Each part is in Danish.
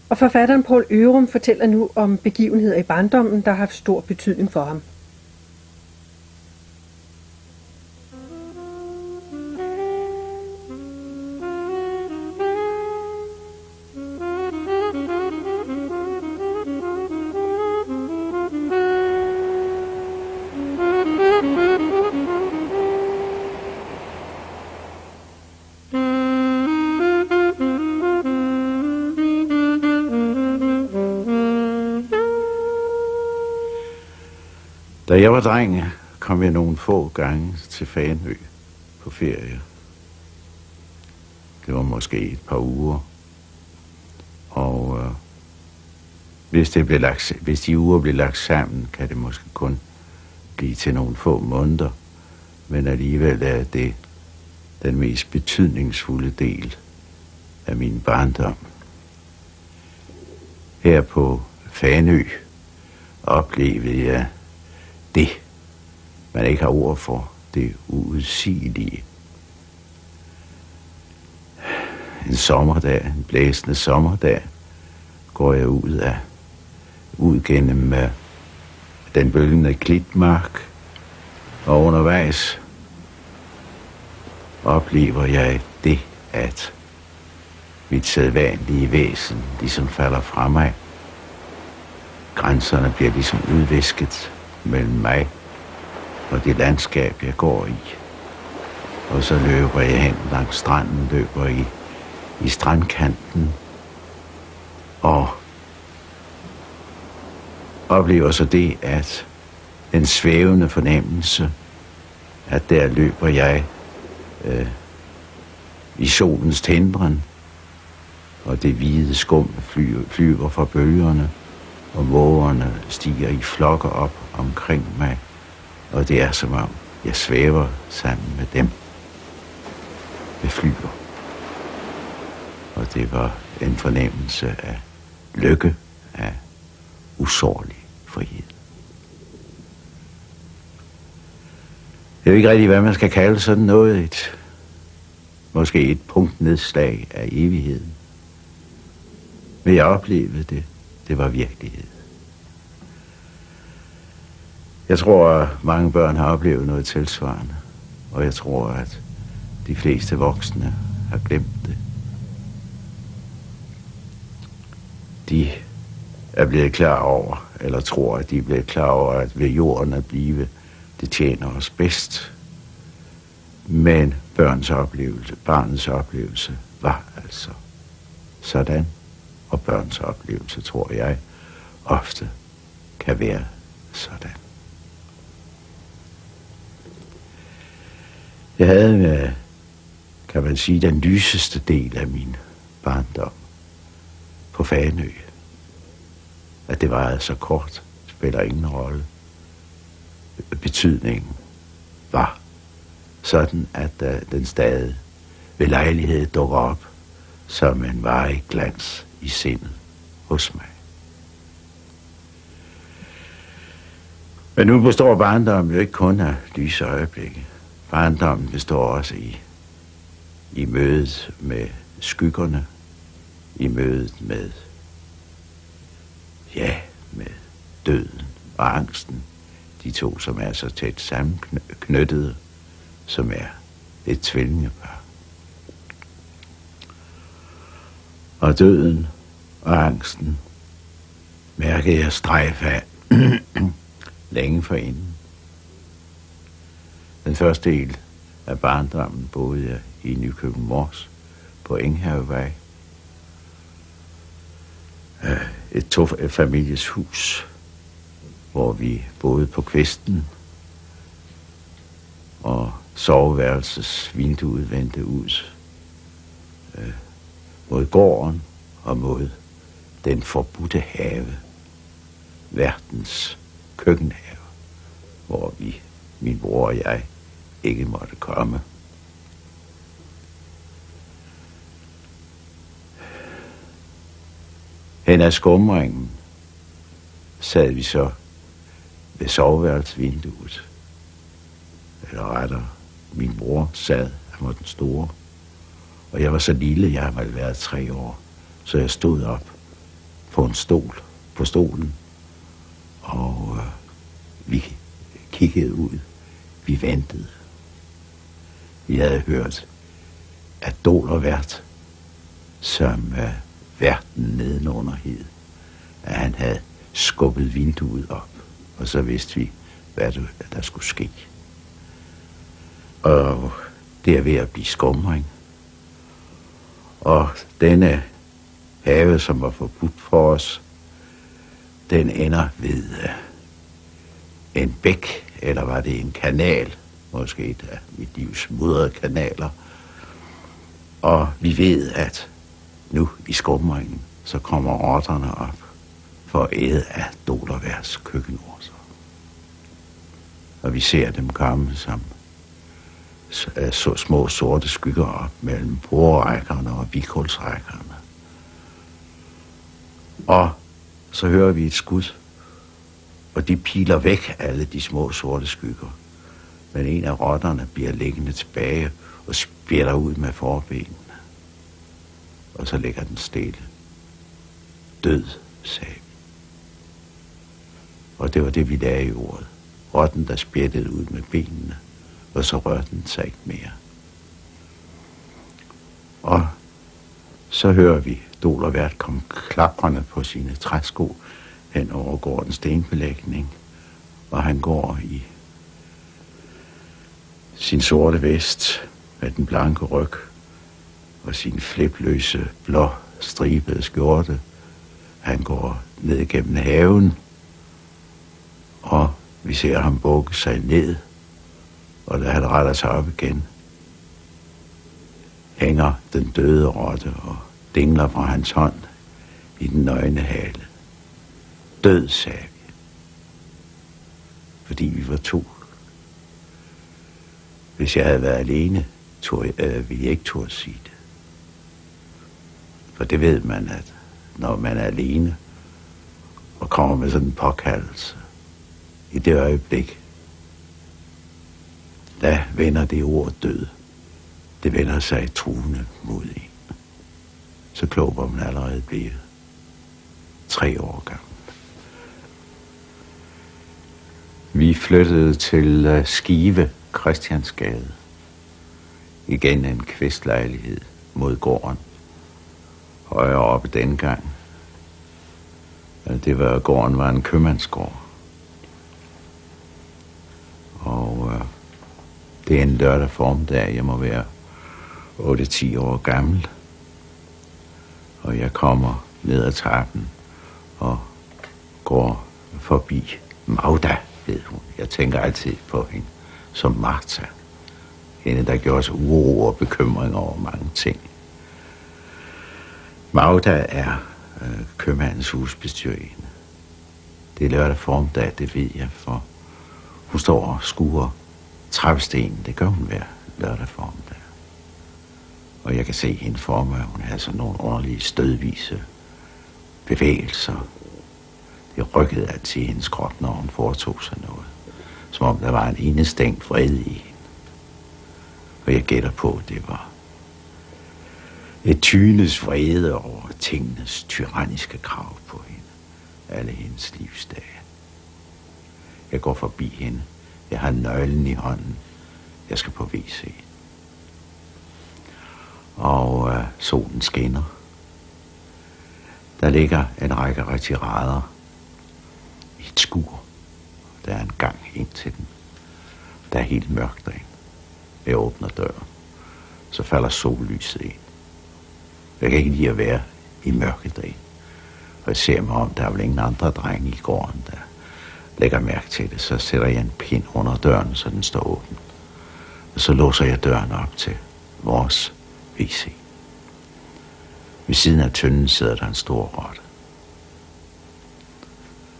Og forfatteren Poul Ørum fortæller nu om begivenheder i barndommen, der har haft stor betydning for ham. Da jeg var dreng, kom jeg nogle få gange til Fanø på ferie. Det var måske et par uger. Og hvis de uger blev lagt sammen, kan det måske kun blive til nogle få måneder. Men alligevel er det den mest betydningsfulde del af min barndom. Her på Fanø oplevede jeg det, man ikke har ord for, det uudsigelige. En sommerdag, en blæsende sommerdag, går jeg ud gennem den bølgende klitmark, og undervejs oplever jeg det, at mit sædvanlige væsen ligesom falder fra mig. Grænserne bliver ligesom udvisket mellem mig og det landskab, jeg går i. Og så løber jeg hen langs stranden, løber i strandkanten, og oplever så det, at den svævende fornemmelse, at der løber jeg i solens tindren, og det hvide skum flyver fra bølgerne, og vågerne stiger i flokker op omkring mig, og det er som om jeg svæver sammen med dem. Jeg flyver. Og det var en fornemmelse af lykke, af usårlig frihed. Jeg ved ikke rigtig, hvad man skal kalde sådan noget. Måske et punktnedslag af evigheden. Men jeg oplevede det. Det var virkelighed. Jeg tror, at mange børn har oplevet noget tilsvarende. Og jeg tror, at de fleste voksne har glemt det. De er blevet klar over, eller tror, at de er blevet klar over, at ved jorden at blive, det tjener os bedst. Men barnets oplevelse var altså sådan. Og børns oplevelse, tror jeg, ofte kan være sådan. Jeg havde, kan man sige, den lyseste del af min barndom på Fanø. At det var så kort, spiller ingen rolle. Betydningen var sådan, at den stadig ved lejlighed dukker op som en varig glans i sindet hos mig. Men nu består barndommen jo ikke kun af lyse øjeblikke. Barndommen består også i mødet med skyggerne, i mødet med døden og angsten. De to, som er så tæt sammenknyttede, som er et tvillingepar. Og døden og angsten mærkede jeg strejf af længe forinden. Den første del af barndommen boede jeg i Nykøbing Mors på Enghavevej. Et families hus, hvor vi boede på kvisten, og soveværelses vinduet vendte ud mod gården og mod den forbudte have, verdens køkkenhave, hvor min bror og jeg, ikke måtte komme. Hen ad skumringen sad vi så ved soveværelsesvinduet. Eller rettere, min bror sad, han var den store. Og jeg var så lille, jeg har vel været 3 år. Så jeg stod op på en stol, på stolen, og vi kiggede ud. Vi ventede. Vi havde hørt, at Dollervært, som værten nedenunder hed, at han havde skubbet vinduet op, og så vidste vi, hvad der skulle ske. Og det er ved at blive skumring. Og denne have, som var forbudt for os, den ender ved en bæk, eller var det en kanal, måske et af mit livs mudrede kanaler. Og vi ved, at nu i skumringen, så kommer rotterne op for at æde af Dollerværts køkkenurser. Og vi ser dem komme som så små sorte skygger op mellem bordrækkerne og vikulsrækkerne. Og så hører vi et skud, og de piler væk alle de små sorte skygger. Men en af rotterne bliver liggende tilbage og spjætter ud med forbenene. Og så ligger den stille. Død, sagde vi. Og det var det, vi lagde i ordet. Rotten, der spjættede ud med benene, og så rørte den sig ikke mere. Og så hører vi Dollervært komme klaprende på sine træsko hen over gårdens stenbelægning, og han går i sin sorte vest med den blanke ryg og sin flipløse, blå, stribede skjorte. Han går ned gennem haven, og vi ser ham bukke sig ned, og da han retter sig op igen, hænger den døde rotte og dingler fra hans hånd i den nøgne hale. Død, sagde vi, fordi vi var to. Hvis jeg havde været alene, ville jeg ikke turde sige det. For det ved man, at når man er alene og kommer med sådan en påkaldelse, i det øjeblik, da vender det ord død. Det vender sig truende mod en. Så klog var man allerede blevet 3 år gammel. Vi flyttede til Skive, Christiansgade. Igen en kvistlejlighed mod gården. Højere oppe dengang. Gården var en købmandsgård. Og det er en lørdag formiddag. Jeg må være 8-10 år gammel. Og jeg kommer ned ad trappen og går forbi Magda, hed hun. Jeg tænker altid på hende som Martha. Hende, der gjorde sig uro og bekymring over mange ting. Magda er købmandens husbestyrende. Det er lørdag formiddag, det ved jeg, for hun står og skuer trappestenen. Det gør hun hver lørdag formiddag. Og jeg kan se hende for mig. Hun har sådan nogle ordentlige stødvise bevægelser. Det rykkede altid i hendes krop, når hun foretog sig noget. Som om der var en indestængt vrede i hende. Og jeg gætter på, at det var et tynes vrede over tingenes tyranniske krav på hende. Alle hendes livsdage. Jeg går forbi hende. Jeg har nøglen i hånden. Jeg skal på WC. Og solen skinner. Der ligger en række retirader i et skur. Der er en gang ind til den. Der er helt mørkt derinde. Jeg åbner døren. Så falder sollyset ind. Jeg kan ikke lide at være i mørket derinde. Og jeg ser mig om, der er vel ingen andre drenge i gården, der lægger mærke til det. Så sætter jeg en pind under døren, så den står åben. Og så låser jeg døren op til vores WC. Ved siden af tønden sidder der en stor rotte.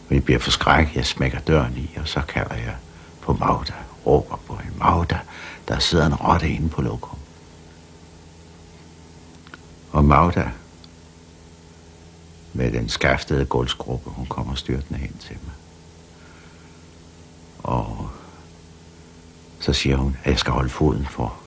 Og jeg bliver forskrækket. Jeg smækker døren i, og så kalder jeg på Magda. Råber på hende. Magda, der sidder en rotte inde på lokum. Og Magda, med den skaftede gulvsgruppe, hun kommer styrtende hen til mig. Og så siger hun, at jeg skal holde foden for